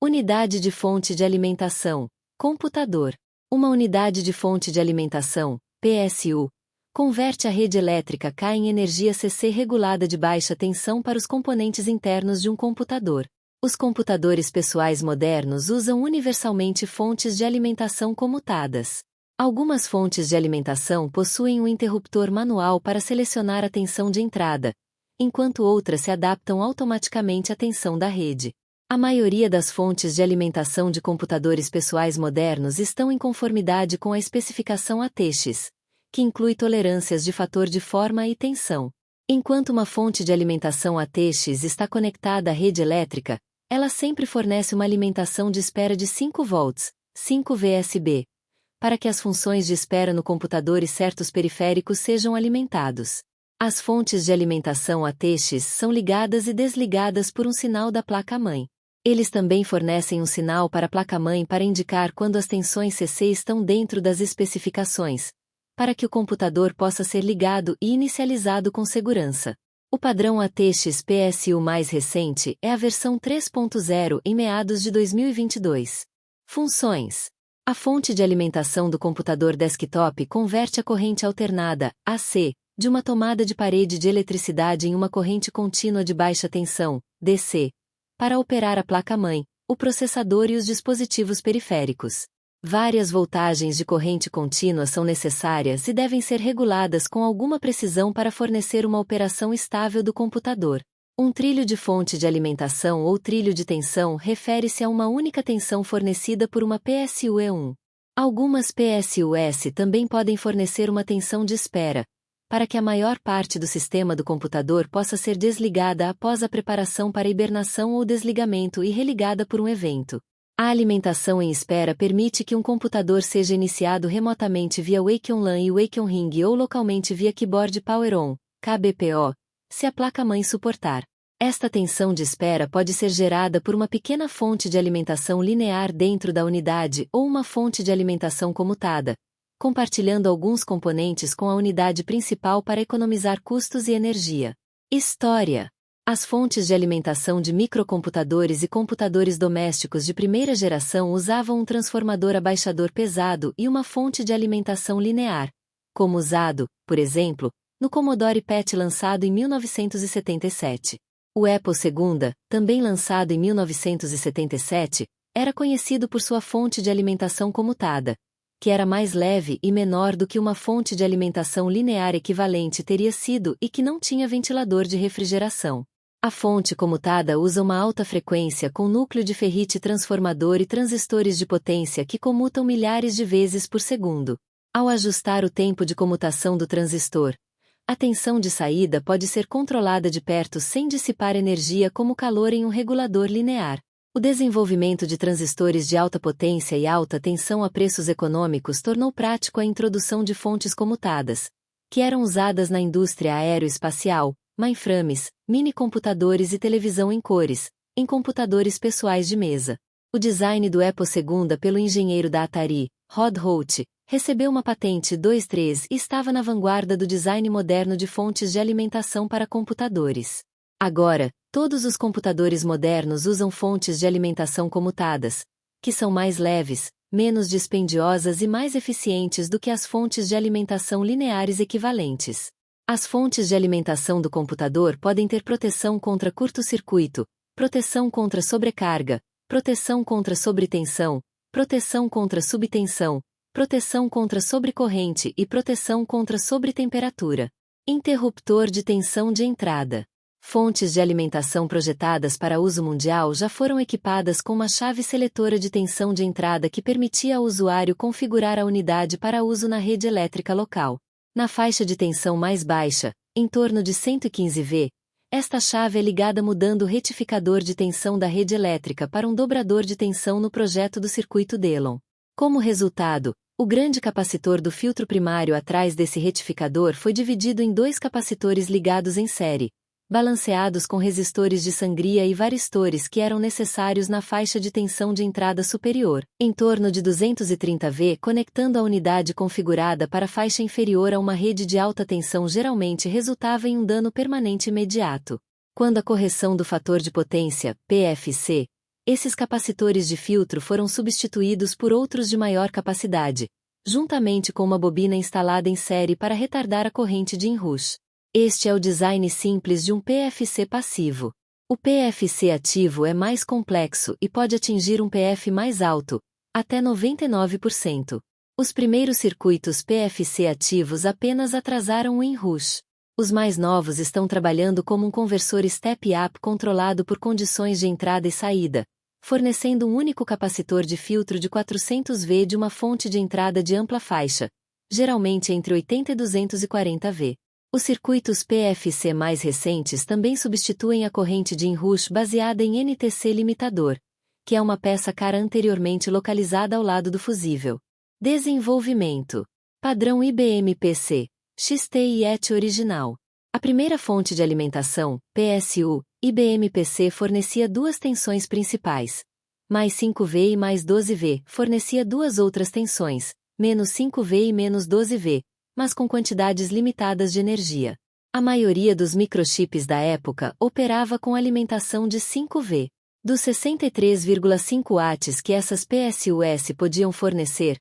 Unidade de fonte de alimentação, computador. Uma unidade de fonte de alimentação, PSU, converte a rede elétrica K em energia CC regulada de baixa tensão para os componentes internos de um computador. Os computadores pessoais modernos usam universalmente fontes de alimentação comutadas. Algumas fontes de alimentação possuem um interruptor manual para selecionar a tensão de entrada, enquanto outras se adaptam automaticamente à tensão da rede. A maioria das fontes de alimentação de computadores pessoais modernos estão em conformidade com a especificação ATX, que inclui tolerâncias de fator de forma e tensão. Enquanto uma fonte de alimentação ATX está conectada à rede elétrica, ela sempre fornece uma alimentação de espera de 5 volts, 5 VSB, para que as funções de espera no computador e certos periféricos sejam alimentados. As fontes de alimentação ATX são ligadas e desligadas por um sinal da placa-mãe. Eles também fornecem um sinal para a placa-mãe para indicar quando as tensões CC estão dentro das especificações, para que o computador possa ser ligado e inicializado com segurança. O padrão ATX PSU mais recente é a versão 3.0 em meados de 2022. Funções. A fonte de alimentação do computador desktop converte a corrente alternada, AC, de uma tomada de parede de eletricidade em uma corrente contínua de baixa tensão, DC, para operar a placa-mãe, o processador e os dispositivos periféricos. Várias voltagens de corrente contínua são necessárias e devem ser reguladas com alguma precisão para fornecer uma operação estável do computador. Um trilho de fonte de alimentação ou trilho de tensão refere-se a uma única tensão fornecida por uma PSU-E1. Algumas PSUs também podem fornecer uma tensão de espera, para que a maior parte do sistema do computador possa ser desligada após a preparação para hibernação ou desligamento e religada por um evento. A alimentação em espera permite que um computador seja iniciado remotamente via Wake On LAN e Wake On Ring ou localmente via Keyboard Power On, KBPO, se a placa-mãe suportar. Esta tensão de espera pode ser gerada por uma pequena fonte de alimentação linear dentro da unidade ou uma fonte de alimentação comutada, compartilhando alguns componentes com a unidade principal para economizar custos e energia. História. As fontes de alimentação de microcomputadores e computadores domésticos de primeira geração usavam um transformador abaixador pesado e uma fonte de alimentação linear, como usado, por exemplo, no Commodore PET lançado em 1977. O Apple II, também lançado em 1977, era conhecido por sua fonte de alimentação comutada, que era mais leve e menor do que uma fonte de alimentação linear equivalente teria sido e que não tinha ventilador de refrigeração. A fonte comutada usa uma alta frequência com núcleo de ferrite transformador e transistores de potência que comutam milhares de vezes por segundo. Ao ajustar o tempo de comutação do transistor, a tensão de saída pode ser controlada de perto sem dissipar energia como calor em um regulador linear. O desenvolvimento de transistores de alta potência e alta tensão a preços econômicos tornou prático a introdução de fontes comutadas, que eram usadas na indústria aeroespacial, mainframes, mini-computadores e televisão em cores, em computadores pessoais de mesa. O design do Apple II pelo engenheiro da Atari, Rod Holt, recebeu uma patente 2.3 e estava na vanguarda do design moderno de fontes de alimentação para computadores. Agora, todos os computadores modernos usam fontes de alimentação comutadas, que são mais leves, menos dispendiosas e mais eficientes do que as fontes de alimentação lineares equivalentes. As fontes de alimentação do computador podem ter proteção contra curto-circuito, proteção contra sobrecarga, proteção contra sobretensão, proteção contra subtensão, proteção contra sobrecorrente e proteção contra sobretemperatura. Interruptor de tensão de entrada. Fontes de alimentação projetadas para uso mundial já foram equipadas com uma chave seletora de tensão de entrada que permitia ao usuário configurar a unidade para uso na rede elétrica local. Na faixa de tensão mais baixa, em torno de 115 V, esta chave é ligada mudando o retificador de tensão da rede elétrica para um dobrador de tensão no projeto do circuito Delon. Como resultado, o grande capacitor do filtro primário atrás desse retificador foi dividido em dois capacitores ligados em série, balanceados com resistores de sangria e varistores que eram necessários na faixa de tensão de entrada superior, em torno de 230 V, conectando a unidade configurada para a faixa inferior a uma rede de alta tensão geralmente resultava em um dano permanente imediato. Quando a correção do fator de potência, PFC, Esses capacitores de filtro foram substituídos por outros de maior capacidade, juntamente com uma bobina instalada em série para retardar a corrente de enrush. Este é o design simples de um PFC passivo. O PFC ativo é mais complexo e pode atingir um PF mais alto, até 99%. Os primeiros circuitos PFC ativos apenas atrasaram o enrush. Os mais novos estão trabalhando como um conversor step-up controlado por condições de entrada e saída, fornecendo um único capacitor de filtro de 400 V de uma fonte de entrada de ampla faixa, geralmente entre 80 e 240 V. Os circuitos PFC mais recentes também substituem a corrente de enrush baseada em NTC limitador, que é uma peça cara anteriormente localizada ao lado do fusível. Desenvolvimento. Padrão IBM-PC, XT-IET original. A primeira fonte de alimentação, PSU, IBM-PC fornecia duas tensões principais. Mais 5V e mais 12V fornecia duas outras tensões, menos 5V e menos 12V, mas com quantidades limitadas de energia. A maioria dos microchips da época operava com alimentação de 5V. Dos 63,5 watts que essas PSUs podiam fornecer,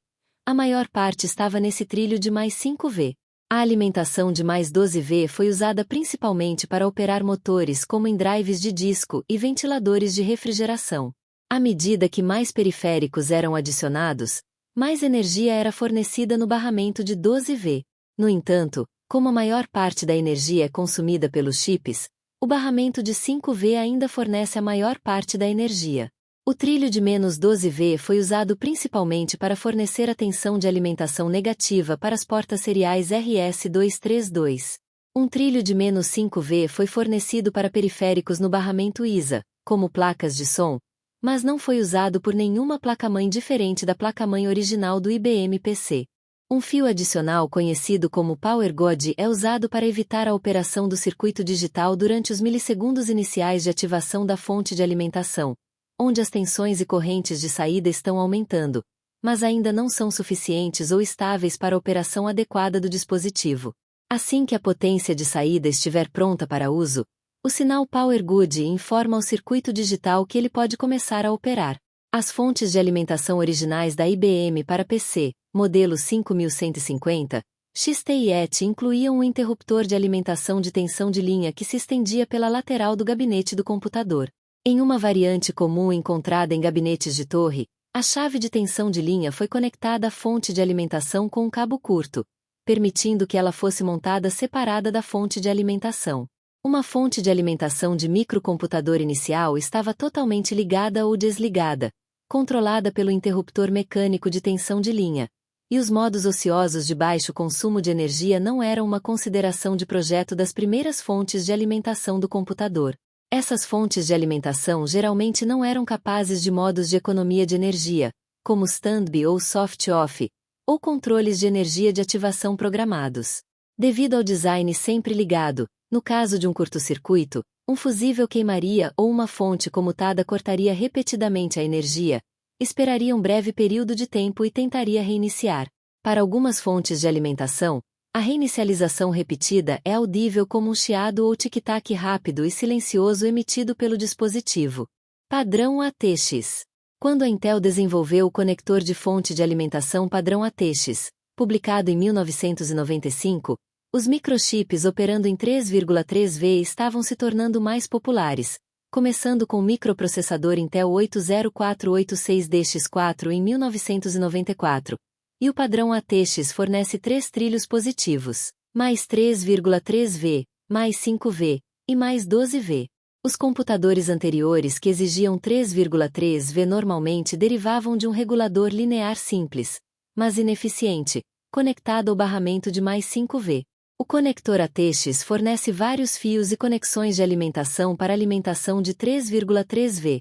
a maior parte estava nesse trilho de mais 5V. A alimentação de mais 12V foi usada principalmente para operar motores como em drives de disco e ventiladores de refrigeração. À medida que mais periféricos eram adicionados, mais energia era fornecida no barramento de 12V. No entanto, como a maior parte da energia é consumida pelos chips, o barramento de 5V ainda fornece a maior parte da energia. O trilho de menos 12V foi usado principalmente para fornecer a tensão de alimentação negativa para as portas seriais RS-232. Um trilho de menos 5V foi fornecido para periféricos no barramento ISA, como placas de som, mas não foi usado por nenhuma placa-mãe diferente da placa-mãe original do IBM-PC. Um fio adicional conhecido como Power God é usado para evitar a operação do circuito digital durante os milissegundos iniciais de ativação da fonte de alimentação, onde as tensões e correntes de saída estão aumentando, mas ainda não são suficientes ou estáveis para a operação adequada do dispositivo. Assim que a potência de saída estiver pronta para uso, o sinal Power Good informa ao circuito digital que ele pode começar a operar. As fontes de alimentação originais da IBM para PC, modelo 5150, XT-IET incluíam um interruptor de alimentação de tensão de linha que se estendia pela lateral do gabinete do computador. Em uma variante comum encontrada em gabinetes de torre, a chave de tensão de linha foi conectada à fonte de alimentação com um cabo curto, permitindo que ela fosse montada separada da fonte de alimentação. Uma fonte de alimentação de microcomputador inicial estava totalmente ligada ou desligada, controlada pelo interruptor mecânico de tensão de linha, e os modos ociosos de baixo consumo de energia não eram uma consideração de projeto das primeiras fontes de alimentação do computador. Essas fontes de alimentação geralmente não eram capazes de modos de economia de energia, como stand-by ou soft-off, ou controles de energia de ativação programados. Devido ao design sempre ligado, no caso de um curto-circuito, um fusível queimaria ou uma fonte comutada cortaria repetidamente a energia, esperaria um breve período de tempo e tentaria reiniciar. Para algumas fontes de alimentação, a reinicialização repetida é audível como um chiado ou tic-tac rápido e silencioso emitido pelo dispositivo. Padrão ATX. Quando a Intel desenvolveu o conector de fonte de alimentação padrão ATX, publicado em 1995, os microchips operando em 3,3V estavam se tornando mais populares, começando com o microprocessador Intel 80486DX4 em 1994, e o padrão ATX fornece 3 trilhos positivos, mais 3,3V, mais 5V, e mais 12V. Os computadores anteriores que exigiam 3,3V normalmente derivavam de um regulador linear simples, mas ineficiente, conectado ao barramento de mais 5V. O conector ATX fornece vários fios e conexões de alimentação para alimentação de 3,3V,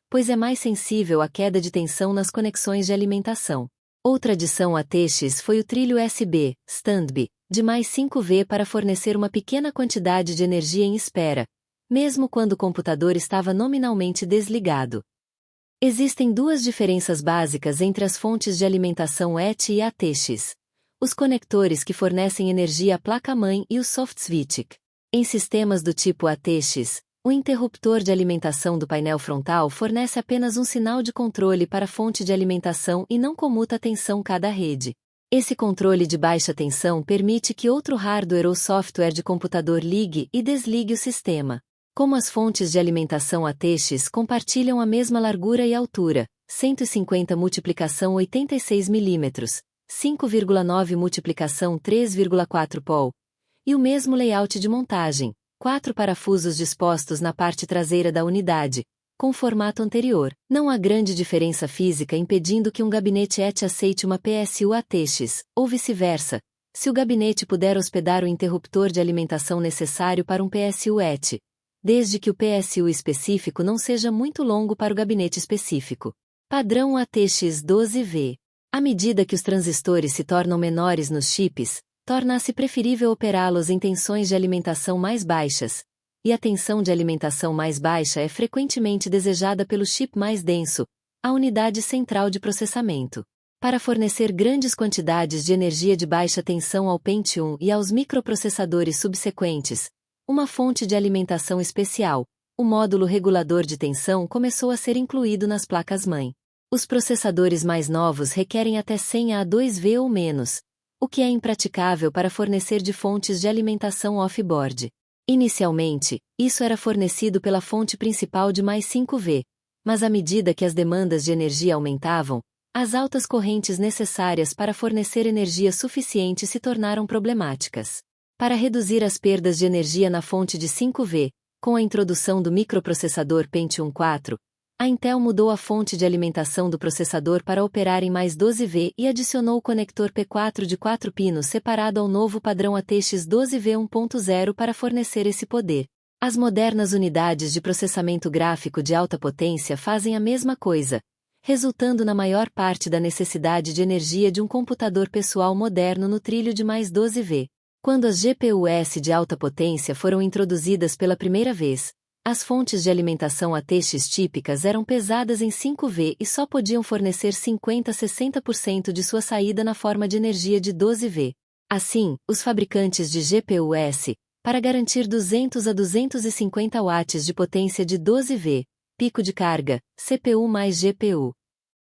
pois é mais sensível à queda de tensão nas conexões de alimentação. Outra adição ATX foi o trilho USB, stand-by, de mais 5V para fornecer uma pequena quantidade de energia em espera, mesmo quando o computador estava nominalmente desligado. Existem duas diferenças básicas entre as fontes de alimentação ET e ATX. Os conectores que fornecem energia à placa-mãe e o soft switch. Em sistemas do tipo ATX, O interruptor de alimentação do painel frontal fornece apenas um sinal de controle para a fonte de alimentação e não comuta a tensão cada rede. Esse controle de baixa tensão permite que outro hardware ou software de computador ligue e desligue o sistema. Como as fontes de alimentação ATX compartilham a mesma largura e altura, 150 multiplicação 86 mm, 5,9 multiplicação 3,4 pol, e o mesmo layout de montagem, 4 parafusos dispostos na parte traseira da unidade, com formato anterior. Não há grande diferença física impedindo que um gabinete ET aceite uma PSU ATX, ou vice-versa, se o gabinete puder hospedar o interruptor de alimentação necessário para um PSU ET, desde que o PSU específico não seja muito longo para o gabinete específico. Padrão ATX 12V. À medida que os transistores se tornam menores nos chips, torna-se preferível operá-los em tensões de alimentação mais baixas, e a tensão de alimentação mais baixa é frequentemente desejada pelo chip mais denso, a unidade central de processamento. Para fornecer grandes quantidades de energia de baixa tensão ao Pentium e aos microprocessadores subsequentes, uma fonte de alimentação especial, o módulo regulador de tensão começou a ser incluído nas placas-mãe. Os processadores mais novos requerem até 100 A2V ou menos, o que é impraticável para fornecer de fontes de alimentação off-board. Inicialmente, isso era fornecido pela fonte principal de mais 5V, mas à medida que as demandas de energia aumentavam, as altas correntes necessárias para fornecer energia suficiente se tornaram problemáticas. Para reduzir as perdas de energia na fonte de 5V, com a introdução do microprocessador Pentium 4, a Intel mudou a fonte de alimentação do processador para operar em mais 12V e adicionou o conector P4 de 4 pinos separado ao novo padrão ATX 12V 1.0 para fornecer esse poder. As modernas unidades de processamento gráfico de alta potência fazem a mesma coisa, resultando na maior parte da necessidade de energia de um computador pessoal moderno no trilho de mais 12V. Quando as GPUs de alta potência foram introduzidas pela primeira vez, as fontes de alimentação ATX típicas eram pesadas em 5V e só podiam fornecer 50 a 60% de sua saída na forma de energia de 12V. Assim, os fabricantes de GPUs, para garantir 200 a 250 watts de potência de 12V, pico de carga, CPU mais GPU,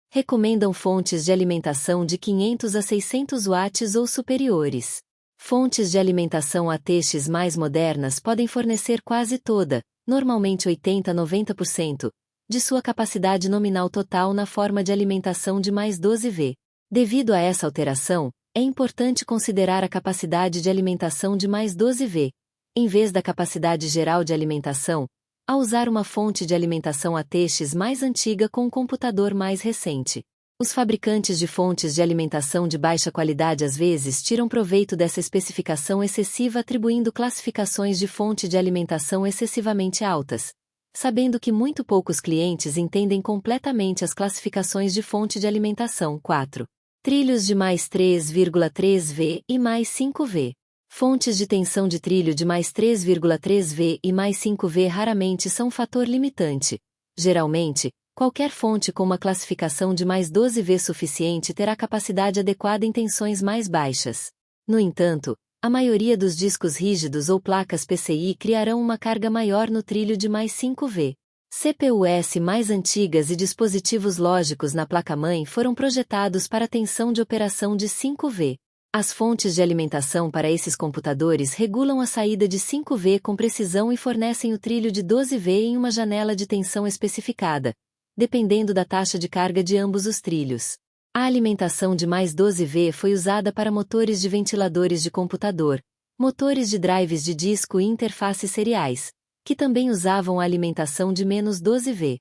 recomendam fontes de alimentação de 500 a 600 watts ou superiores. Fontes de alimentação ATX mais modernas podem fornecer quase toda, normalmente 80 a 90%, de sua capacidade nominal total na forma de alimentação de mais 12V. Devido a essa alteração, é importante considerar a capacidade de alimentação de mais 12V, em vez da capacidade geral de alimentação, ao usar uma fonte de alimentação ATX mais antiga com um computador mais recente. Os fabricantes de fontes de alimentação de baixa qualidade às vezes tiram proveito dessa especificação excessiva atribuindo classificações de fonte de alimentação excessivamente altas, sabendo que muito poucos clientes entendem completamente as classificações de fonte de alimentação 4. Trilhos de mais 3,3V e mais 5V. Fontes de tensão de trilho de mais 3,3V e mais 5V raramente são um fator limitante. Geralmente, qualquer fonte com uma classificação de mais 12V suficiente terá capacidade adequada em tensões mais baixas. No entanto, a maioria dos discos rígidos ou placas PCI criarão uma carga maior no trilho de mais 5V. CPUs mais antigas e dispositivos lógicos na placa-mãe foram projetados para tensão de operação de 5V. As fontes de alimentação para esses computadores regulam a saída de 5V com precisão e fornecem o trilho de 12V em uma janela de tensão especificada, dependendo da taxa de carga de ambos os trilhos. A alimentação de mais 12V foi usada para motores de ventiladores de computador, motores de drives de disco e interfaces seriais, que também usavam a alimentação de menos 12V.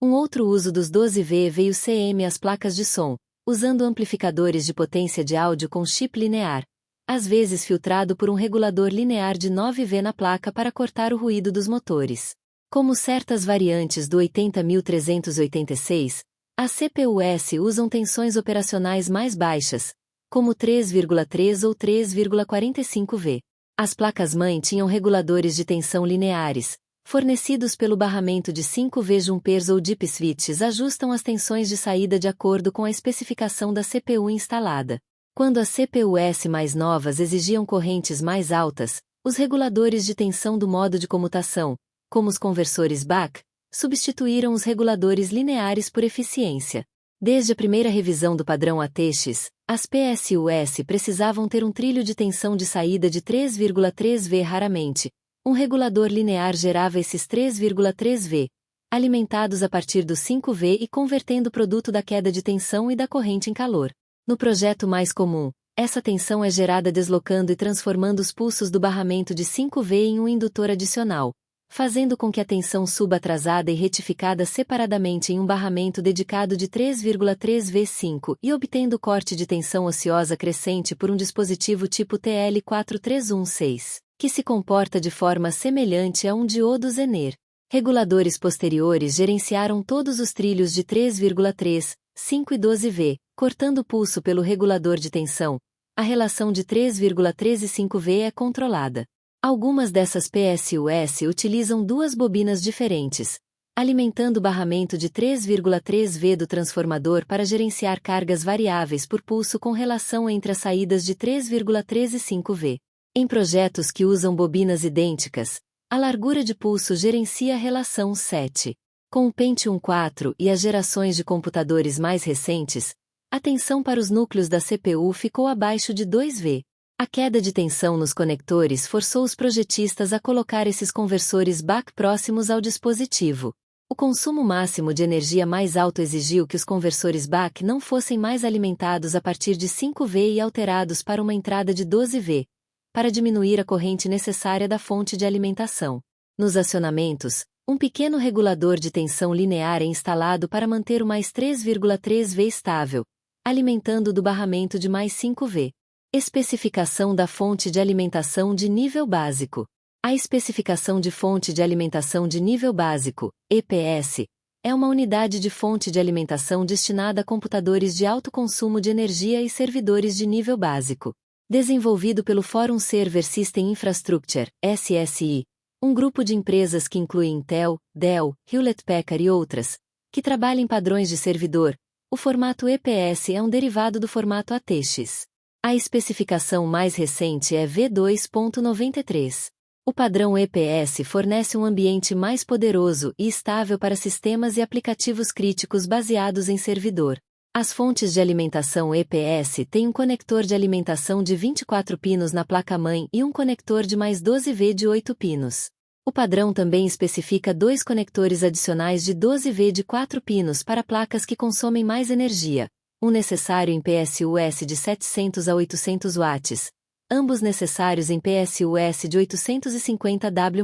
Um outro uso dos 12V veio CM às placas de som, usando amplificadores de potência de áudio com chip linear, às vezes filtrado por um regulador linear de 9V na placa para cortar o ruído dos motores. Como certas variantes do 80386, as CPUs usam tensões operacionais mais baixas, como 3,3 ou 3,45V. As placas-mãe tinham reguladores de tensão lineares, fornecidos pelo barramento de 5V jumpers ou dip switches ajustam as tensões de saída de acordo com a especificação da CPU instalada. Quando as CPUs mais novas exigiam correntes mais altas, os reguladores de tensão do modo de comutação, como os conversores Buck, substituíram os reguladores lineares por eficiência. Desde a primeira revisão do padrão ATX, as PSUs precisavam ter um trilho de tensão de saída de 3,3 V raramente. Um regulador linear gerava esses 3,3 V, alimentados a partir do 5 V e convertendo o produto da queda de tensão e da corrente em calor. No projeto mais comum, essa tensão é gerada deslocando e transformando os pulsos do barramento de 5 V em um indutor adicional, fazendo com que a tensão suba atrasada e retificada separadamente em um barramento dedicado de 3,3 V5 e obtendo corte de tensão ociosa crescente por um dispositivo tipo TL4316, que se comporta de forma semelhante a um diodo Zener. Reguladores posteriores gerenciaram todos os trilhos de 3,3, 5 e 12 V, cortando o pulso pelo regulador de tensão. A relação de 3,3 e 5 V é controlada. Algumas dessas PSUs utilizam duas bobinas diferentes, alimentando o barramento de 3,3 V do transformador para gerenciar cargas variáveis por pulso com relação entre as saídas de 3,3 e 5 V. Em projetos que usam bobinas idênticas, a largura de pulso gerencia a relação 7. Com o Pentium 4 e as gerações de computadores mais recentes, a tensão para os núcleos da CPU ficou abaixo de 2 V. A queda de tensão nos conectores forçou os projetistas a colocar esses conversores Buck próximos ao dispositivo. O consumo máximo de energia mais alto exigiu que os conversores Buck não fossem mais alimentados a partir de 5 V e alterados para uma entrada de 12 V, para diminuir a corrente necessária da fonte de alimentação. Nos acionamentos, um pequeno regulador de tensão linear é instalado para manter o mais 3,3 V estável, alimentando do barramento de mais 5 V. Especificação da fonte de alimentação de nível básico. A especificação de fonte de alimentação de nível básico, EPS, é uma unidade de fonte de alimentação destinada a computadores de alto consumo de energia e servidores de nível básico. Desenvolvido pelo Forum Server System Infrastructure, SSI, um grupo de empresas que inclui Intel, Dell, Hewlett-Packard e outras, que trabalha em padrões de servidor, o formato EPS é um derivado do formato ATX. A especificação mais recente é V2.93. O padrão EPS fornece um ambiente mais poderoso e estável para sistemas e aplicativos críticos baseados em servidor. As fontes de alimentação EPS têm um conector de alimentação de 24 pinos na placa-mãe e um conector de mais 12 V de 8 pinos. O padrão também especifica dois conectores adicionais de 12 V de 4 pinos para placas que consomem mais energia, um necessário em PSUs de 700 a 800 watts, ambos necessários em PSUs de 850 W+.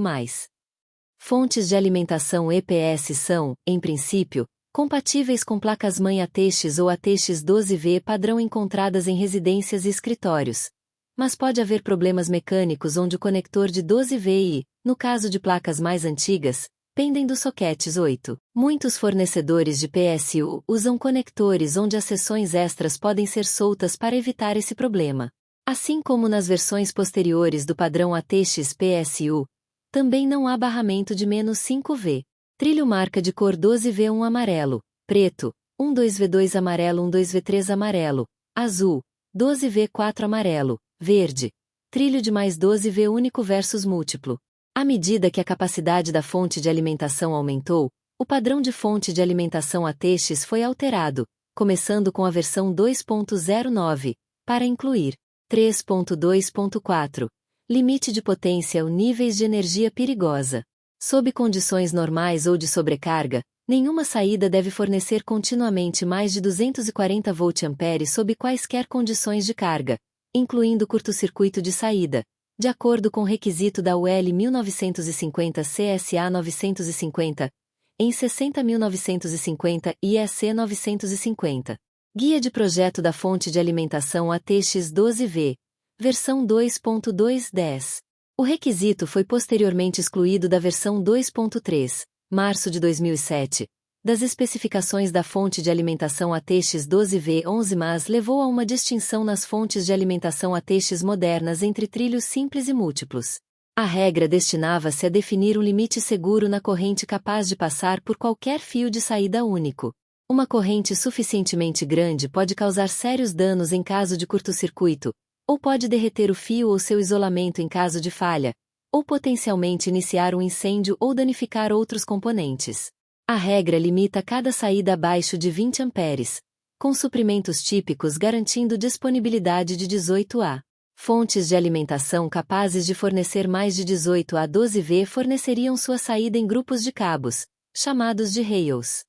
Fontes de alimentação EPS são, em princípio, compatíveis com placas-mãe ATX ou ATX 12V padrão encontradas em residências e escritórios. Mas pode haver problemas mecânicos onde o conector de 12V e, no caso de placas mais antigas, pendem dos soquetes 8. Muitos fornecedores de PSU usam conectores onde as seções extras podem ser soltas para evitar esse problema. Assim como nas versões posteriores do padrão ATX PSU, também não há barramento de -5V. Trilho marca de cor 12V1 amarelo, preto, 12V2 amarelo 12V3 amarelo, azul, 12V4 amarelo, verde. Trilho de mais 12V único versus múltiplo. À medida que a capacidade da fonte de alimentação aumentou, o padrão de fonte de alimentação ATX foi alterado, começando com a versão 2.09, para incluir 3.2.4. Limite de potência ou níveis de energia perigosa. Sob condições normais ou de sobrecarga, nenhuma saída deve fornecer continuamente mais de 240 VA sob quaisquer condições de carga, incluindo curto-circuito de saída, de acordo com o requisito da UL 1950 CSA 950, em 60.950 e EC 950. Guia de projeto da fonte de alimentação ATX 12V, versão 2.2.10. O requisito foi posteriormente excluído da versão 2.3, março de 2007, das especificações da fonte de alimentação ATX 12V11, mas levou a uma distinção nas fontes de alimentação ATX modernas entre trilhos simples e múltiplos. A regra destinava-se a definir um limite seguro na corrente capaz de passar por qualquer fio de saída único. Uma corrente suficientemente grande pode causar sérios danos em caso de curto-circuito, ou pode derreter o fio ou seu isolamento em caso de falha, ou potencialmente iniciar um incêndio ou danificar outros componentes. A regra limita cada saída abaixo de 20 amperes, com suprimentos típicos garantindo disponibilidade de 18 A. Fontes de alimentação capazes de fornecer mais de 18 a 12 V forneceriam sua saída em grupos de cabos, chamados de rails.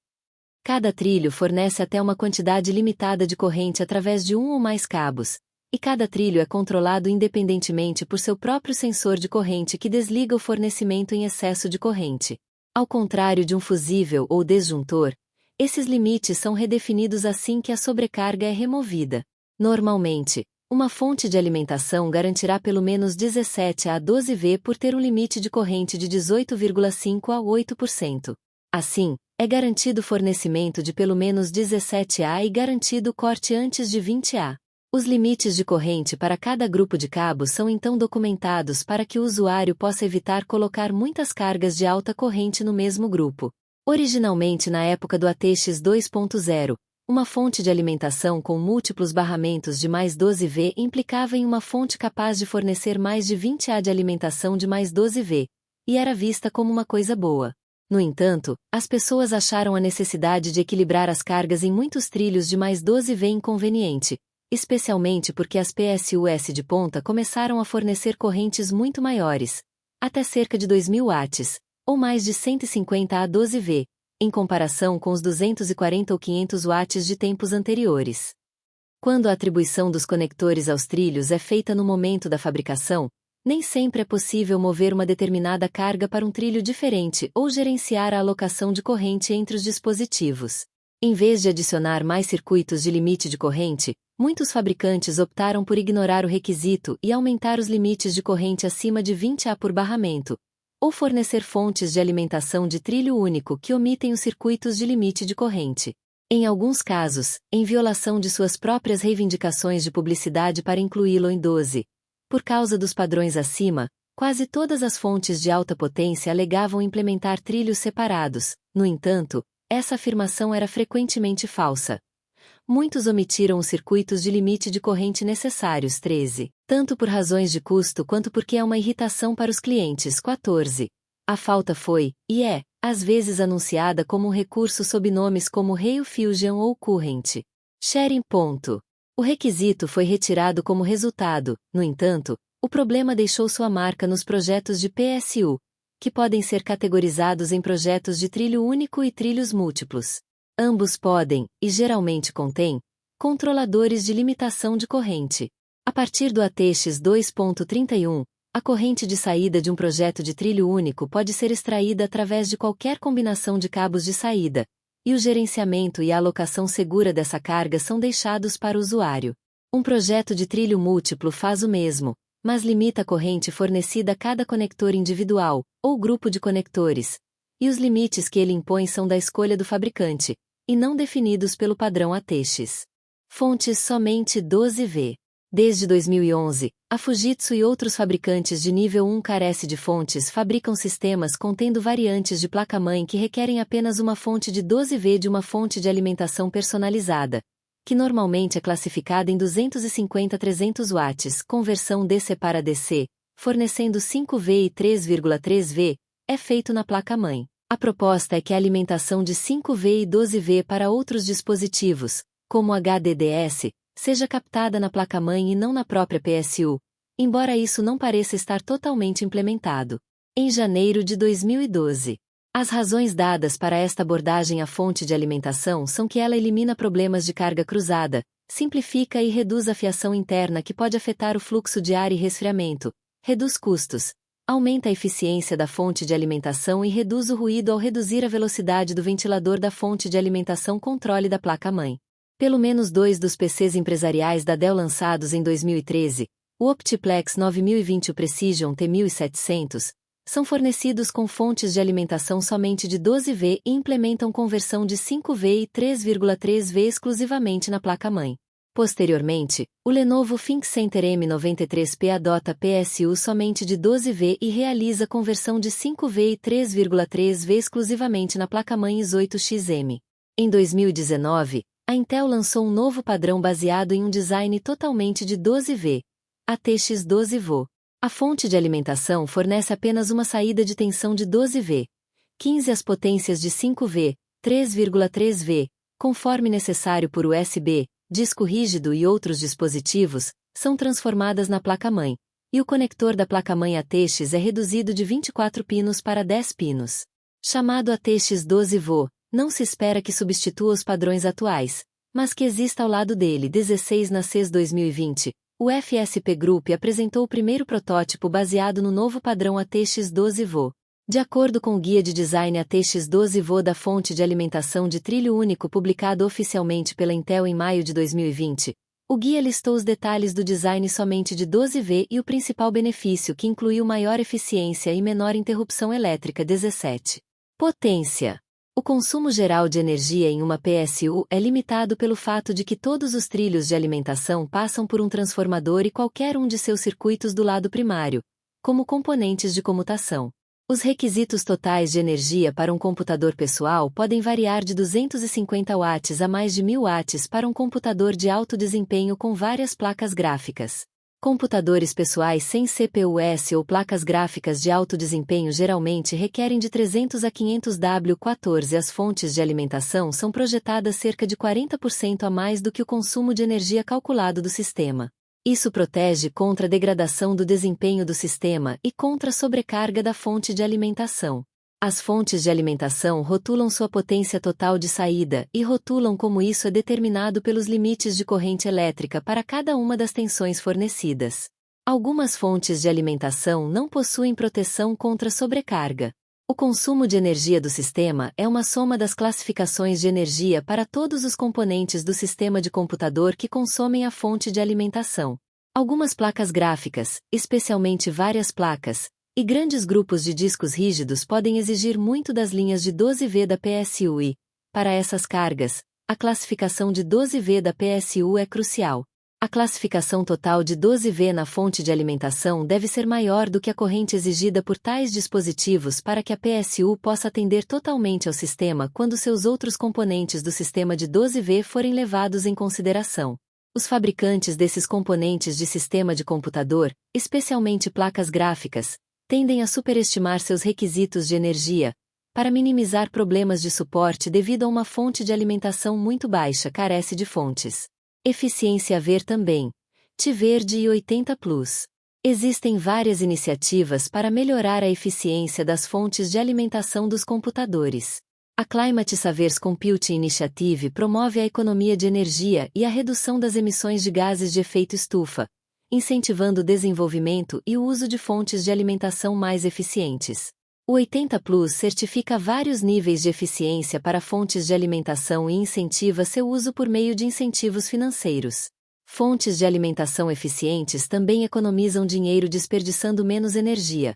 Cada trilho fornece até uma quantidade limitada de corrente através de um ou mais cabos, e cada trilho é controlado independentemente por seu próprio sensor de corrente que desliga o fornecimento em excesso de corrente. Ao contrário de um fusível ou desjuntor, esses limites são redefinidos assim que a sobrecarga é removida. Normalmente, uma fonte de alimentação garantirá pelo menos 17 a 12 V por ter um limite de corrente de 18,5 a 8%. Assim, é garantido fornecimento de pelo menos 17 A e garantido corte antes de 20 A. Os limites de corrente para cada grupo de cabos são então documentados para que o usuário possa evitar colocar muitas cargas de alta corrente no mesmo grupo. Originalmente na época do ATX 2.0, uma fonte de alimentação com múltiplos barramentos de mais 12 V implicava em uma fonte capaz de fornecer mais de 20 A de alimentação de mais 12 V, e era vista como uma coisa boa. No entanto, as pessoas acharam a necessidade de equilibrar as cargas em muitos trilhos de mais 12 V inconveniente, especialmente porque as PSUs de ponta começaram a fornecer correntes muito maiores, até cerca de 2000 watts, ou mais de 150 a 12 V, em comparação com os 240 ou 500 watts de tempos anteriores. Quando a atribuição dos conectores aos trilhos é feita no momento da fabricação, nem sempre é possível mover uma determinada carga para um trilho diferente ou gerenciar a alocação de corrente entre os dispositivos. Em vez de adicionar mais circuitos de limite de corrente, muitos fabricantes optaram por ignorar o requisito e aumentar os limites de corrente acima de 20 A por barramento, ou fornecer fontes de alimentação de trilho único que omitem os circuitos de limite de corrente. Em alguns casos, em violação de suas próprias reivindicações de publicidade para incluí-lo em 12. Por causa dos padrões acima, quase todas as fontes de alta potência alegavam implementar trilhos separados. No entanto, essa afirmação era frequentemente falsa. Muitos omitiram os circuitos de limite de corrente necessários 13, tanto por razões de custo quanto porque é uma irritação para os clientes 14. A falta foi, e é, às vezes anunciada como um recurso sob nomes como Rail Fusion ou Current Sharing. O requisito foi retirado como resultado, no entanto, o problema deixou sua marca nos projetos de PSU, que podem ser categorizados em projetos de trilho único e trilhos múltiplos. Ambos podem, e geralmente contêm, controladores de limitação de corrente. A partir do ATX 2.31, a corrente de saída de um projeto de trilho único pode ser extraída através de qualquer combinação de cabos de saída, e o gerenciamento e a alocação segura dessa carga são deixados para o usuário. Um projeto de trilho múltiplo faz o mesmo, mas limita a corrente fornecida a cada conector individual, ou grupo de conectores, e os limites que ele impõe são da escolha do fabricante, e não definidos pelo padrão ATX. Fontes somente 12 V. Desde 2011, a Fujitsu e outros fabricantes de nível 1 carece de fontes fabricam sistemas contendo variantes de placa-mãe que requerem apenas uma fonte de 12 V de uma fonte de alimentação personalizada, que normalmente é classificada em 250 a 300 watts, conversão DC para DC, fornecendo 5 V e 3,3 V, é feito na placa-mãe. A proposta é que a alimentação de 5 V e 12 V para outros dispositivos, como HDDS, seja captada na placa-mãe e não na própria PSU, embora isso não pareça estar totalmente implementado. Em janeiro de 2012, as razões dadas para esta abordagem à fonte de alimentação são que ela elimina problemas de carga cruzada, simplifica e reduz a fiação interna que pode afetar o fluxo de ar e resfriamento, reduz custos, aumenta a eficiência da fonte de alimentação e reduz o ruído ao reduzir a velocidade do ventilador da fonte de alimentação controle da placa-mãe. Pelo menos 2 dos PCs empresariais da Dell lançados em 2013, o Optiplex 9020 e o Precision T1700, são fornecidos com fontes de alimentação somente de 12 V e implementam conversão de 5 V e 3,3 V exclusivamente na placa-mãe. Posteriormente, o Lenovo ThinkCenter M93P adota PSU somente de 12 V e realiza conversão de 5 V e 3,3 V exclusivamente na placa-mãe i8XM. Em 2019, a Intel lançou um novo padrão baseado em um design totalmente de 12 V, ATX 12 VO. A fonte de alimentação fornece apenas uma saída de tensão de 12 V, 15 às potências de 5 V, 3,3 V, conforme necessário por USB, disco rígido e outros dispositivos, são transformadas na placa-mãe, e o conector da placa-mãe ATX é reduzido de 24 pinos para 10 pinos. Chamado ATX 12V, não se espera que substitua os padrões atuais, mas que exista ao lado dele. 16 na CES 2020, o FSP Group apresentou o primeiro protótipo baseado no novo padrão ATX 12V. De acordo com o guia de design ATX 12V da fonte de alimentação de trilho único publicado oficialmente pela Intel em maio de 2020, o guia listou os detalhes do design somente de 12V e o principal benefício, que incluiu maior eficiência e menor interrupção elétrica. 17. Potência. O consumo geral de energia em uma PSU é limitado pelo fato de que todos os trilhos de alimentação passam por um transformador e qualquer um de seus circuitos do lado primário, como componentes de comutação. Os requisitos totais de energia para um computador pessoal podem variar de 250 watts a mais de 1000 watts para um computador de alto desempenho com várias placas gráficas. Computadores pessoais sem CPUs ou placas gráficas de alto desempenho geralmente requerem de 300 a 500 W14. As fontes de alimentação são projetadas cerca de 40% a mais do que o consumo de energia calculado do sistema. Isso protege contra a degradação do desempenho do sistema e contra a sobrecarga da fonte de alimentação. As fontes de alimentação rotulam sua potência total de saída e rotulam como isso é determinado pelos limites de corrente elétrica para cada uma das tensões fornecidas. Algumas fontes de alimentação não possuem proteção contra sobrecarga. O consumo de energia do sistema é uma soma das classificações de energia para todos os componentes do sistema de computador que consomem a fonte de alimentação. Algumas placas gráficas, especialmente várias placas, e grandes grupos de discos rígidos podem exigir muito das linhas de 12V da PSU e, para essas cargas, a classificação de 12V da PSU é crucial. A classificação total de 12V na fonte de alimentação deve ser maior do que a corrente exigida por tais dispositivos para que a PSU possa atender totalmente ao sistema quando seus outros componentes do sistema de 12V forem levados em consideração. Os fabricantes desses componentes de sistema de computador, especialmente placas gráficas, tendem a superestimar seus requisitos de energia, para minimizar problemas de suporte devido a uma fonte de alimentação muito baixa carece de fontes. Eficiência. Ver também. T-Verde e 80 Plus. Existem várias iniciativas para melhorar a eficiência das fontes de alimentação dos computadores. A Climate Savers Computing Initiative promove a economia de energia e a redução das emissões de gases de efeito estufa, incentivando o desenvolvimento e o uso de fontes de alimentação mais eficientes. O 80 Plus certifica vários níveis de eficiência para fontes de alimentação e incentiva seu uso por meio de incentivos financeiros. Fontes de alimentação eficientes também economizam dinheiro desperdiçando menos energia.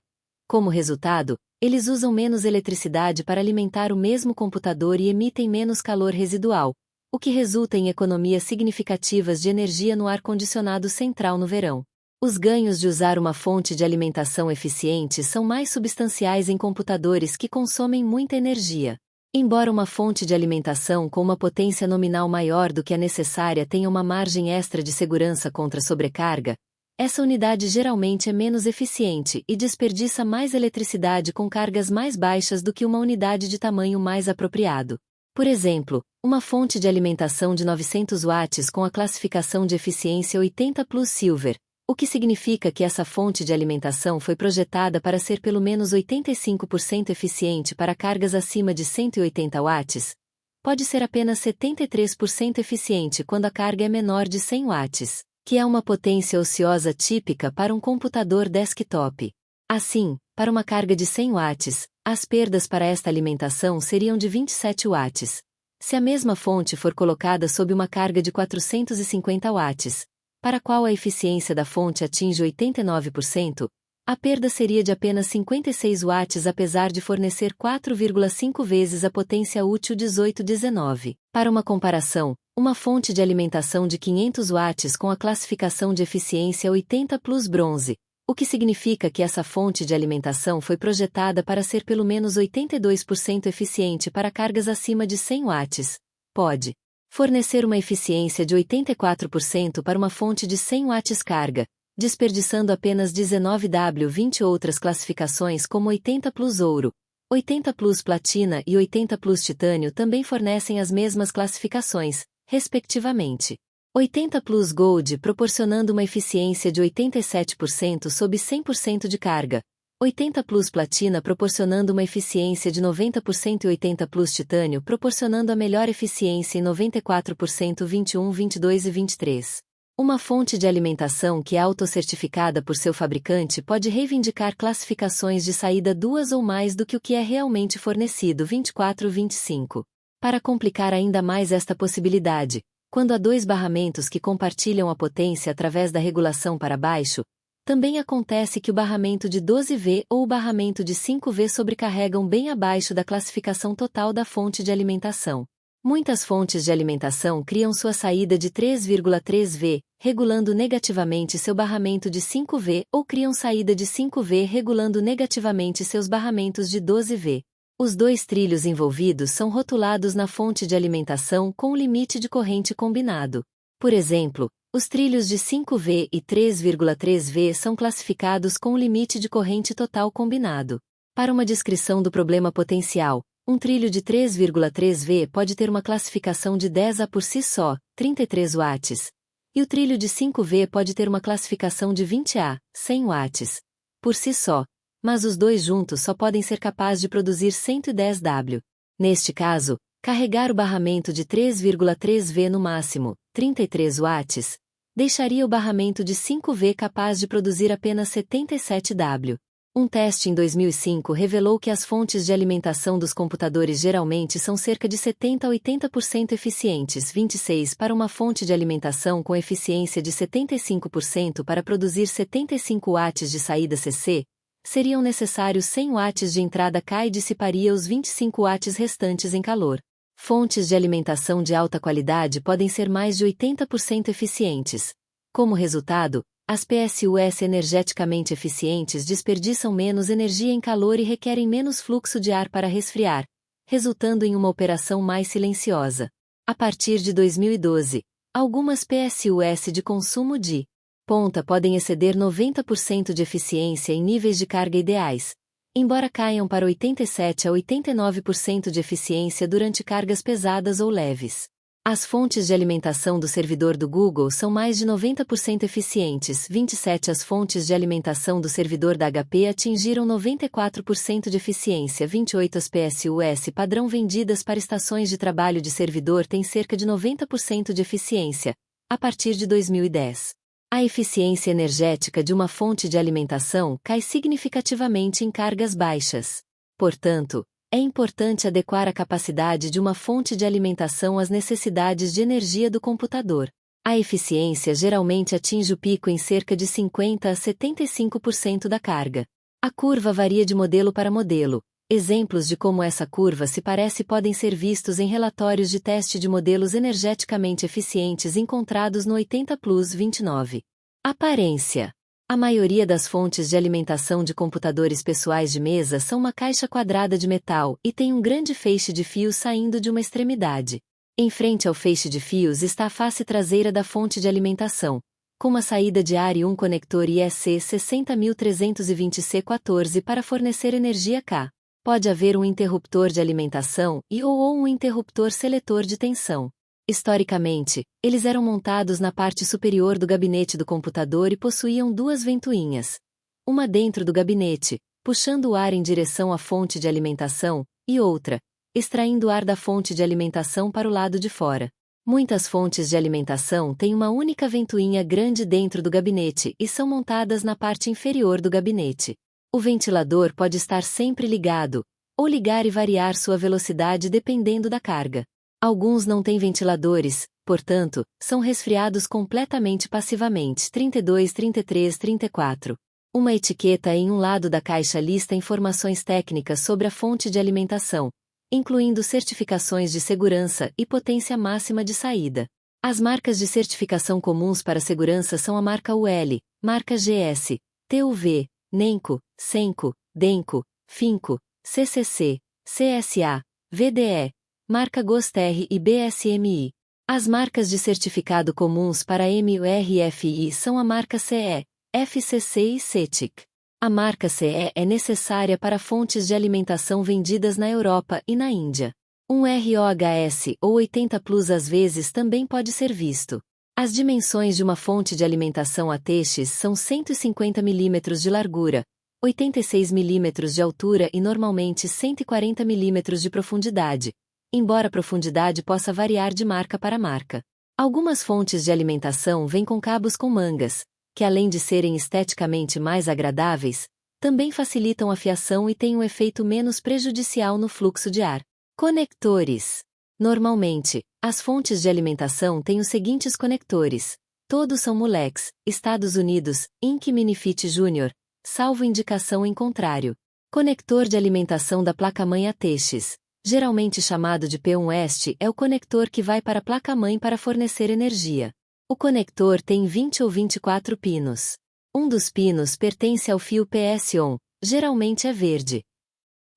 Como resultado, eles usam menos eletricidade para alimentar o mesmo computador e emitem menos calor residual, o que resulta em economias significativas de energia no ar-condicionado central no verão. Os ganhos de usar uma fonte de alimentação eficiente são mais substanciais em computadores que consomem muita energia. Embora uma fonte de alimentação com uma potência nominal maior do que a necessária tenha uma margem extra de segurança contra sobrecarga, essa unidade geralmente é menos eficiente e desperdiça mais eletricidade com cargas mais baixas do que uma unidade de tamanho mais apropriado. Por exemplo, uma fonte de alimentação de 900 watts com a classificação de eficiência 80 Plus Silver, o que significa que essa fonte de alimentação foi projetada para ser pelo menos 85% eficiente para cargas acima de 180 watts, pode ser apenas 73% eficiente quando a carga é menor de 100 watts, que é uma potência ociosa típica para um computador desktop. Assim, para uma carga de 100 watts, as perdas para esta alimentação seriam de 27 watts. Se a mesma fonte for colocada sob uma carga de 450 watts, para a qual a eficiência da fonte atinge 89%, a perda seria de apenas 56 watts apesar de fornecer 4,5 vezes a potência útil 1819. Para uma comparação, uma fonte de alimentação de 500 watts com a classificação de eficiência 80 Plus Bronze, o que significa que essa fonte de alimentação foi projetada para ser pelo menos 82% eficiente para cargas acima de 100 watts, pode fornecer uma eficiência de 84% para uma fonte de 100 watts carga, desperdiçando apenas 19W20. Outras classificações como 80 Plus Ouro, 80 Plus Platina e 80 Plus Titânio também fornecem as mesmas classificações, respectivamente. 80 Plus Gold proporcionando uma eficiência de 87% sob 100% de carga, 80 Plus Platina proporcionando uma eficiência de 90% e 80 Plus Titânio proporcionando a melhor eficiência em 94%. 21, 22 e 23. Uma fonte de alimentação que é autocertificada por seu fabricante pode reivindicar classificações de saída duas ou mais do que o que é realmente fornecido. 24, 25. Para complicar ainda mais esta possibilidade, quando há dois barramentos que compartilham a potência através da regulação para baixo, também acontece que o barramento de 12V ou o barramento de 5V sobrecarregam bem abaixo da classificação total da fonte de alimentação. Muitas fontes de alimentação criam sua saída de 3,3V, regulando negativamente seu barramento de 5V, ou criam saída de 5V regulando negativamente seus barramentos de 12V. Os dois trilhos envolvidos são rotulados na fonte de alimentação com o limite de corrente combinado. Por exemplo, os trilhos de 5V e 3,3V são classificados com o limite de corrente total combinado. Para uma descrição do problema potencial, um trilho de 3,3V pode ter uma classificação de 10A por si só, 33 watts, e o trilho de 5V pode ter uma classificação de 20A, 100 watts, por si só, mas os dois juntos só podem ser capazes de produzir 110 W. Neste caso, carregar o barramento de 3,3V no máximo, 33 watts, deixaria o barramento de 5V capaz de produzir apenas 77 W. Um teste em 2005 revelou que as fontes de alimentação dos computadores geralmente são cerca de 70 a 80% eficientes. 26 Para uma fonte de alimentação com eficiência de 75% para produzir 75 watts de saída CC, seriam necessários 100 watts de entrada K e dissiparia os 25 watts restantes em calor. Fontes de alimentação de alta qualidade podem ser mais de 80% eficientes. Como resultado, as PSUs energeticamente eficientes desperdiçam menos energia em calor e requerem menos fluxo de ar para resfriar, resultando em uma operação mais silenciosa. A partir de 2012, algumas PSUs de consumo de ponta podem exceder 90% de eficiência em níveis de carga ideais, embora caiam para 87 a 89% de eficiência durante cargas pesadas ou leves. As fontes de alimentação do servidor do Google são mais de 90% eficientes. 27 As fontes de alimentação do servidor da HP atingiram 94% de eficiência. 28 As PSUs padrão vendidas para estações de trabalho de servidor têm cerca de 90% de eficiência, a partir de 2010. A eficiência energética de uma fonte de alimentação cai significativamente em cargas baixas. Portanto, é importante adequar a capacidade de uma fonte de alimentação às necessidades de energia do computador. A eficiência geralmente atinge o pico em cerca de 50 a 75% da carga. A curva varia de modelo para modelo. Exemplos de como essa curva se parece podem ser vistos em relatórios de teste de modelos energeticamente eficientes encontrados no 80 Plus 29. Aparência. A maioria das fontes de alimentação de computadores pessoais de mesa são uma caixa quadrada de metal e tem um grande feixe de fios saindo de uma extremidade. Em frente ao feixe de fios está a face traseira da fonte de alimentação, com uma saída de ar e um conector IEC 60320C14 para fornecer energia K. Pode haver um interruptor de alimentação ou um interruptor seletor de tensão. Historicamente, eles eram montados na parte superior do gabinete do computador e possuíam duas ventoinhas. Uma dentro do gabinete, puxando o ar em direção à fonte de alimentação, e outra, extraindo o ar da fonte de alimentação para o lado de fora. Muitas fontes de alimentação têm uma única ventoinha grande dentro do gabinete e são montadas na parte inferior do gabinete. O ventilador pode estar sempre ligado, ou ligar e variar sua velocidade dependendo da carga. Alguns não têm ventiladores, portanto, são resfriados completamente passivamente. 32, 33, 34. Uma etiqueta em um lado da caixa lista informações técnicas sobre a fonte de alimentação, incluindo certificações de segurança e potência máxima de saída. As marcas de certificação comuns para segurança são a marca UL, marca GS, TUV, NENCO, SENCO, DENCO, FINCO, CCC, CSA, VDE, marca GOST-R e BSMI. As marcas de certificado comuns para MURFI são a marca CE, FCC e CETIC. A marca CE é necessária para fontes de alimentação vendidas na Europa e na Índia. Um ROHS ou 80 Plus às vezes também pode ser visto. As dimensões de uma fonte de alimentação ATX são 150 mm de largura, 86 mm de altura e normalmente 140 mm de profundidade, embora a profundidade possa variar de marca para marca. Algumas fontes de alimentação vêm com cabos com mangas, que além de serem esteticamente mais agradáveis, também facilitam a fiação e têm um efeito menos prejudicial no fluxo de ar. Conectores. Normalmente, as fontes de alimentação têm os seguintes conectores. Todos são Mulex, Estados Unidos, Inc. Minifit Jr., salvo indicação em contrário. Conector de alimentação da placa-mãe ATX, geralmente chamado de P1-Est, é o conector que vai para a placa-mãe para fornecer energia. O conector tem 20 ou 24 pinos. Um dos pinos pertence ao fio PS-ON, geralmente é verde.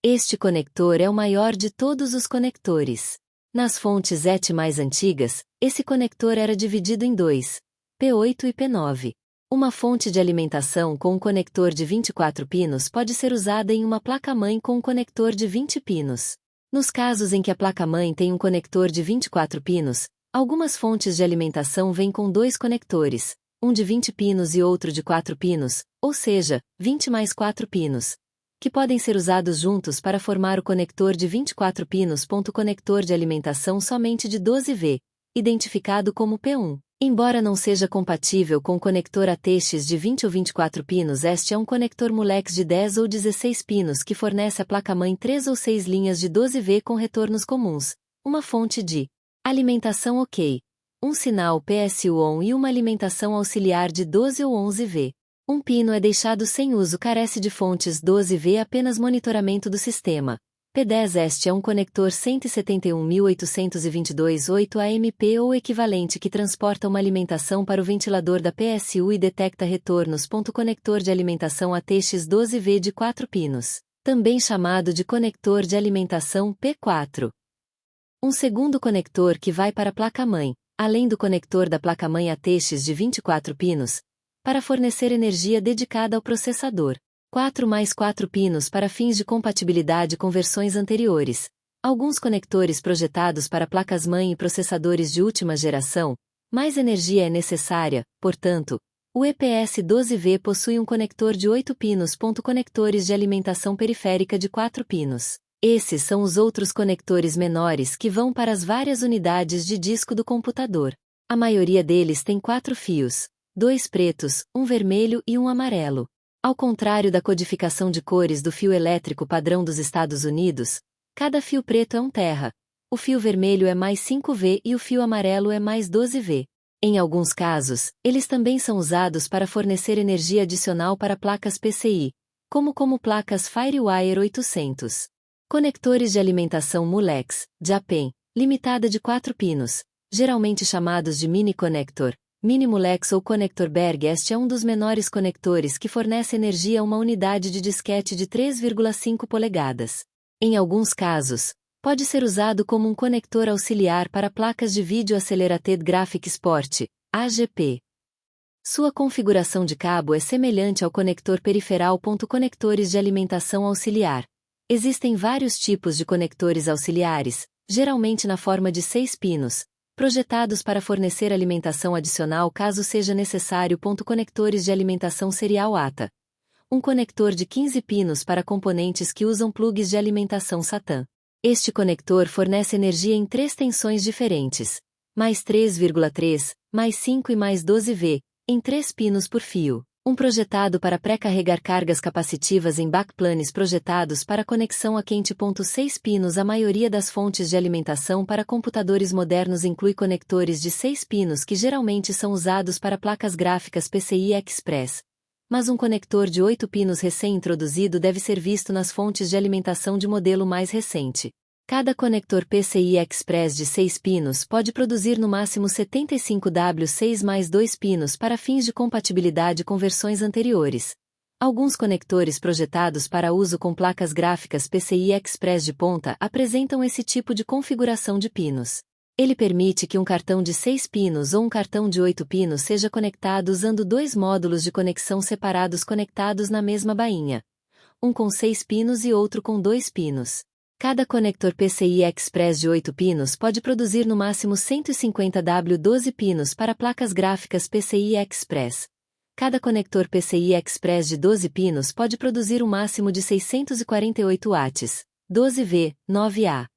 Este conector é o maior de todos os conectores. Nas fontes ET mais antigas, esse conector era dividido em dois, P8 e P9. Uma fonte de alimentação com um conector de 24 pinos pode ser usada em uma placa-mãe com um conector de 20 pinos. Nos casos em que a placa-mãe tem um conector de 24 pinos, algumas fontes de alimentação vêm com dois conectores, um de 20 pinos e outro de 4 pinos, ou seja, 20 mais 4 pinos, que podem ser usados juntos para formar o conector de 24 pinos. Conector de alimentação somente de 12V, identificado como P1. Embora não seja compatível com o conector ATX de 20 ou 24 pinos, este é um conector Mulex de 10 ou 16 pinos que fornece à placa-mãe 3 ou 6 linhas de 12V com retornos comuns, uma fonte de alimentação OK, um sinal PSU-ON e uma alimentação auxiliar de 12 ou 11V. Um pino é deixado sem uso, carece de fontes 12V, apenas monitoramento do sistema. P10-Est é um conector 171.822/8 AMP ou equivalente que transporta uma alimentação para o ventilador da PSU e detecta retornos. Conector de alimentação ATX 12V de 4 pinos, também chamado de conector de alimentação P4. Um segundo conector que vai para a placa-mãe, além do conector da placa-mãe ATX de 24 pinos, para fornecer energia dedicada ao processador. 4 mais 4 pinos para fins de compatibilidade com versões anteriores. Alguns conectores projetados para placas-mãe e processadores de última geração, mais energia é necessária, portanto, o EPS-12V possui um conector de 8 pinos. Conectores de alimentação periférica de 4 pinos. Esses são os outros conectores menores que vão para as várias unidades de disco do computador. A maioria deles tem 4 fios, 2 pretos, um vermelho e um amarelo. Ao contrário da codificação de cores do fio elétrico padrão dos Estados Unidos, cada fio preto é um terra, o fio vermelho é mais 5V e o fio amarelo é mais 12V. Em alguns casos, eles também são usados para fornecer energia adicional para placas PCI, como placas FireWire 800. Conectores de alimentação Mulex, Japan, limitada de 4 pinos, geralmente chamados de mini connector, mini Mulex ou conector Berg. Este é um dos menores conectores que fornece energia a uma unidade de disquete de 3,5 polegadas. Em alguns casos, pode ser usado como um conector auxiliar para placas de vídeo Accelerated Graphics Port, AGP. Sua configuração de cabo é semelhante ao conector periferal. Conectores de alimentação auxiliar. Existem vários tipos de conectores auxiliares, geralmente na forma de 6 pinos, projetados para fornecer alimentação adicional caso seja necessário. Conectores de alimentação serial ATA. Um conector de 15 pinos para componentes que usam plugs de alimentação SATA. Este conector fornece energia em 3 tensões diferentes, mais 3,3, mais 5 e mais 12V, em 3 pinos por fio. Um projetado para pré-carregar cargas capacitivas em backplanes projetados para conexão a quente. 6 pinos. A maioria das fontes de alimentação para computadores modernos inclui conectores de 6 pinos que geralmente são usados para placas gráficas PCI Express. Mas um conector de 8 pinos recém-introduzido deve ser visto nas fontes de alimentação de modelo mais recente. Cada conector PCI Express de 6 pinos pode produzir no máximo 75W6 mais 2 pinos para fins de compatibilidade com versões anteriores. Alguns conectores projetados para uso com placas gráficas PCI Express de ponta apresentam esse tipo de configuração de pinos. Ele permite que um cartão de 6 pinos ou um cartão de 8 pinos seja conectado usando dois módulos de conexão separados conectados na mesma bainha. Um com 6 pinos e outro com 2 pinos. Cada conector PCI Express de 8 pinos pode produzir no máximo 150W 12 pinos para placas gráficas PCI Express. Cada conector PCI Express de 12 pinos pode produzir um máximo de 648 watts, 12V, 9A.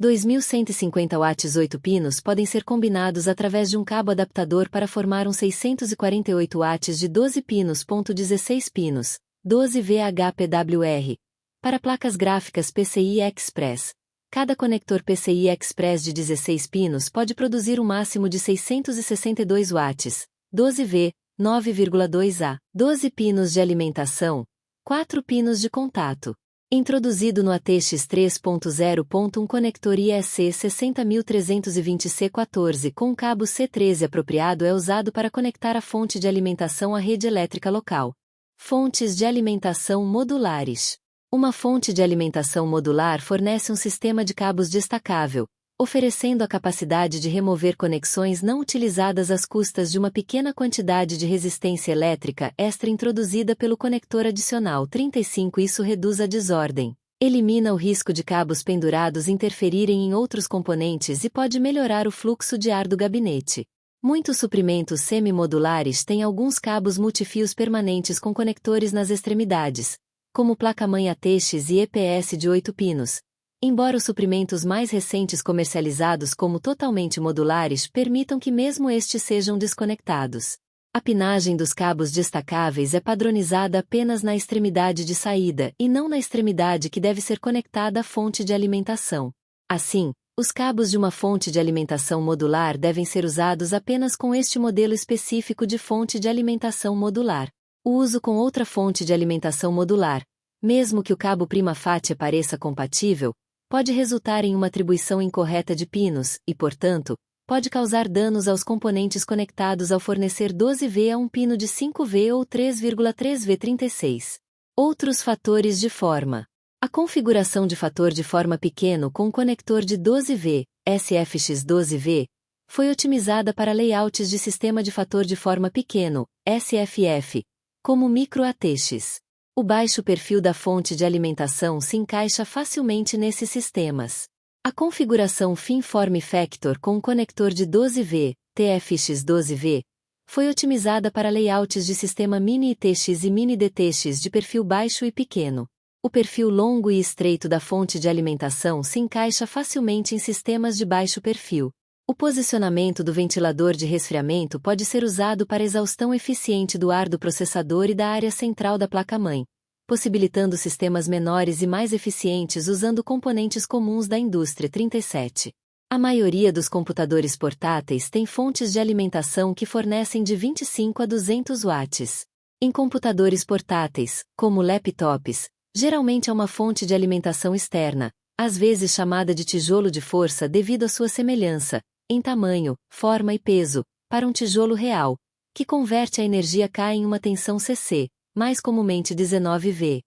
2150 watts 8 pinos podem ser combinados através de um cabo adaptador para formar um 648 watts de 12 pinos. 16 pinos, 12VHPWR. Para placas gráficas PCI Express. Cada conector PCI Express de 16 pinos pode produzir um máximo de 662 watts, 12V, 9,2A, 12 pinos de alimentação, 4 pinos de contato. Introduzido no ATX 3.0. Um conector IEC 60320C14 com cabo C13 apropriado é usado para conectar a fonte de alimentação à rede elétrica local. Fontes de alimentação modulares. Uma fonte de alimentação modular fornece um sistema de cabos destacável, oferecendo a capacidade de remover conexões não utilizadas às custas de uma pequena quantidade de resistência elétrica extra introduzida pelo conector adicional 35. Isso reduz a desordem, elimina o risco de cabos pendurados interferirem em outros componentes e pode melhorar o fluxo de ar do gabinete. Muitos suprimentos semi-modulares têm alguns cabos multifios permanentes com conectores nas extremidades, como placa-mãe ATX e EPS de 8 pinos. Embora os suprimentos mais recentes comercializados como totalmente modulares permitam que mesmo estes sejam desconectados. A pinagem dos cabos destacáveis é padronizada apenas na extremidade de saída e não na extremidade que deve ser conectada à fonte de alimentação. Assim, os cabos de uma fonte de alimentação modular devem ser usados apenas com este modelo específico de fonte de alimentação modular. O uso com outra fonte de alimentação modular, mesmo que o cabo prima facie pareça compatível, pode resultar em uma atribuição incorreta de pinos e, portanto, pode causar danos aos componentes conectados ao fornecer 12V a um pino de 5V ou 3,3V36. Outros fatores de forma. A configuração de fator de forma pequeno com conector de 12V, SFX 12V, foi otimizada para layouts de sistema de fator de forma pequeno, SFF, como micro ATX. O baixo perfil da fonte de alimentação se encaixa facilmente nesses sistemas. A configuração Fin Form Factor com conector de 12V, TFX 12V, foi otimizada para layouts de sistema Mini ITX e Mini DTX de perfil baixo e pequeno. O perfil longo e estreito da fonte de alimentação se encaixa facilmente em sistemas de baixo perfil. O posicionamento do ventilador de resfriamento pode ser usado para exaustão eficiente do ar do processador e da área central da placa-mãe, possibilitando sistemas menores e mais eficientes usando componentes comuns da indústria 37. A maioria dos computadores portáteis tem fontes de alimentação que fornecem de 25 a 200 watts. Em computadores portáteis, como laptops, geralmente é uma fonte de alimentação externa, às vezes chamada de tijolo de força devido à sua semelhança, em tamanho, forma e peso, para um tijolo real, que converte a energia K em uma tensão CC, mais comumente 19V.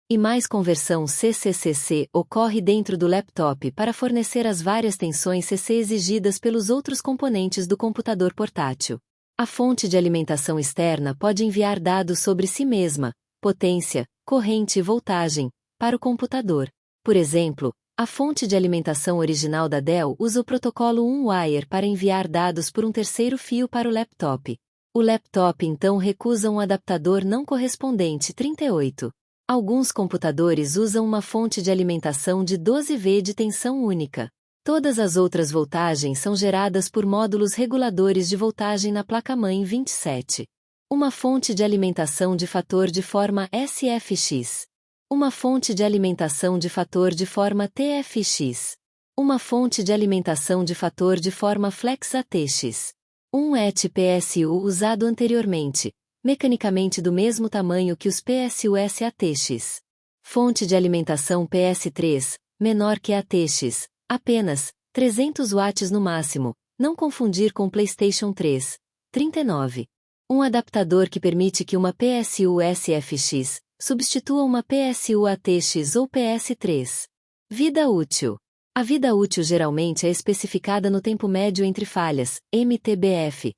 E mais conversão CCCC ocorre dentro do laptop para fornecer as várias tensões CC exigidas pelos outros componentes do computador portátil. A fonte de alimentação externa pode enviar dados sobre si mesma, potência, corrente e voltagem, para o computador. Por exemplo, a fonte de alimentação original da Dell usa o protocolo OneWire para enviar dados por um terceiro fio para o laptop. O laptop então recusa um adaptador não correspondente 38. Alguns computadores usam uma fonte de alimentação de 12V de tensão única. Todas as outras voltagens são geradas por módulos reguladores de voltagem na placa-mãe 27. Uma fonte de alimentação de fator de forma SFX. Uma fonte de alimentação de fator de forma TFX. Uma fonte de alimentação de fator de forma Flex ATX. Um ET-PSU usado anteriormente, mecanicamente do mesmo tamanho que os PSU-S ATX. Fonte de alimentação PS3, menor que ATX, apenas 300 watts no máximo, não confundir com PlayStation 3, 39. Um adaptador que permite que uma PSU SFX substitua uma PSU ATX ou PS3. Vida útil. A vida útil geralmente é especificada no tempo médio entre falhas, MTBF,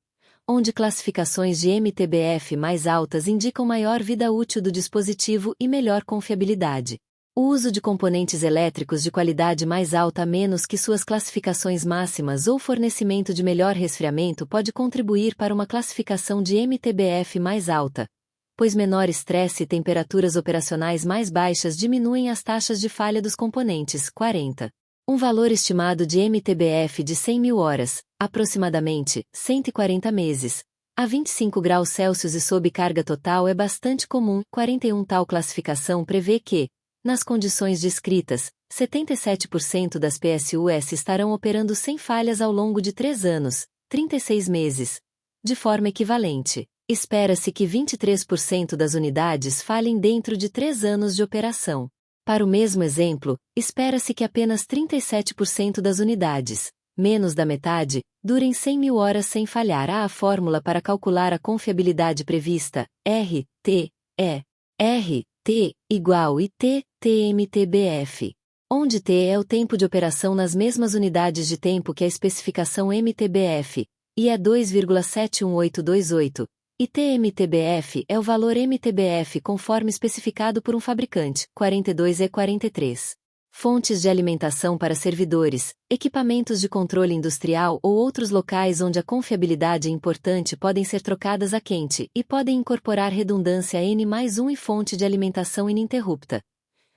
onde classificações de MTBF mais altas indicam maior vida útil do dispositivo e melhor confiabilidade. O uso de componentes elétricos de qualidade mais alta a menos que suas classificações máximas ou fornecimento de melhor resfriamento pode contribuir para uma classificação de MTBF mais alta, pois menor estresse e temperaturas operacionais mais baixas diminuem as taxas de falha dos componentes. 40. Um valor estimado de MTBF de 100.000 horas, aproximadamente 140 meses, a 25 graus Celsius e sob carga total é bastante comum. 41. Tal classificação prevê que, nas condições descritas, 77% das PSUs estarão operando sem falhas ao longo de 3 anos, 36 meses. De forma equivalente, espera-se que 23% das unidades falhem dentro de 3 anos de operação. Para o mesmo exemplo, espera-se que apenas 37% das unidades, menos da metade, durem 100.000 horas sem falhar. A fórmula para calcular a confiabilidade prevista, RT, é RT igual IT, TMTBF, onde T é o tempo de operação nas mesmas unidades de tempo que a especificação MTBF, e é 2,71828, e TMTBF é o valor MTBF conforme especificado por um fabricante. 42 e 43. Fontes de alimentação para servidores, equipamentos de controle industrial ou outros locais onde a confiabilidade é importante podem ser trocadas a quente e podem incorporar redundância N+1 e fonte de alimentação ininterrupta,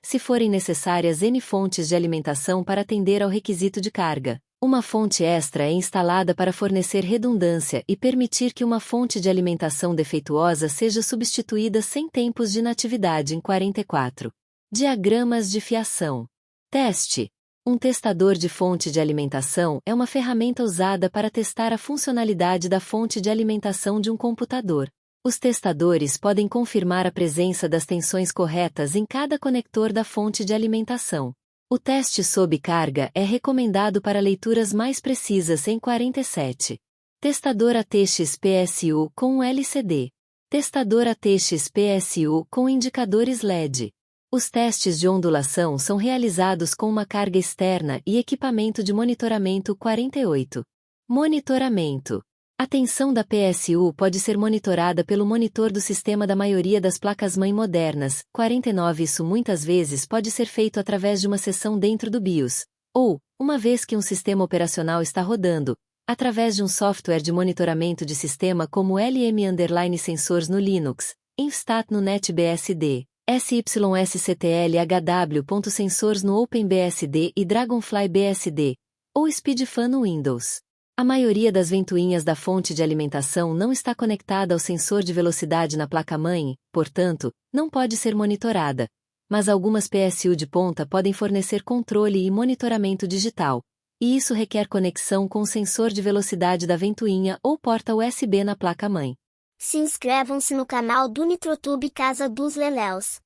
se forem necessárias N fontes de alimentação para atender ao requisito de carga. Uma fonte extra é instalada para fornecer redundância e permitir que uma fonte de alimentação defeituosa seja substituída sem tempos de inatividade. Em 44. Diagramas de fiação. Teste. Um testador de fonte de alimentação é uma ferramenta usada para testar a funcionalidade da fonte de alimentação de um computador. Os testadores podem confirmar a presença das tensões corretas em cada conector da fonte de alimentação. O teste sob carga é recomendado para leituras mais precisas. Em 47. Testador ATX-PSU com um LCD. Testador ATX-PSU com indicadores LED. Os testes de ondulação são realizados com uma carga externa e equipamento de monitoramento. 48. Monitoramento. A tensão da PSU pode ser monitorada pelo monitor do sistema da maioria das placas-mãe modernas. 49. Isso muitas vezes pode ser feito através de uma seção dentro do BIOS, ou, uma vez que um sistema operacional está rodando, através de um software de monitoramento de sistema como LM_Sensors no Linux, Instat no NetBSD, SYSCTL-HW.Sensors no OpenBSD e Dragonfly BSD, ou SpeedFan no Windows. A maioria das ventoinhas da fonte de alimentação não está conectada ao sensor de velocidade na placa-mãe, portanto, não pode ser monitorada, mas algumas PSU de ponta podem fornecer controle e monitoramento digital, e isso requer conexão com o sensor de velocidade da ventoinha ou porta USB na placa-mãe. Se inscrevam-se no canal do Nitrotube Casa dos Leléus.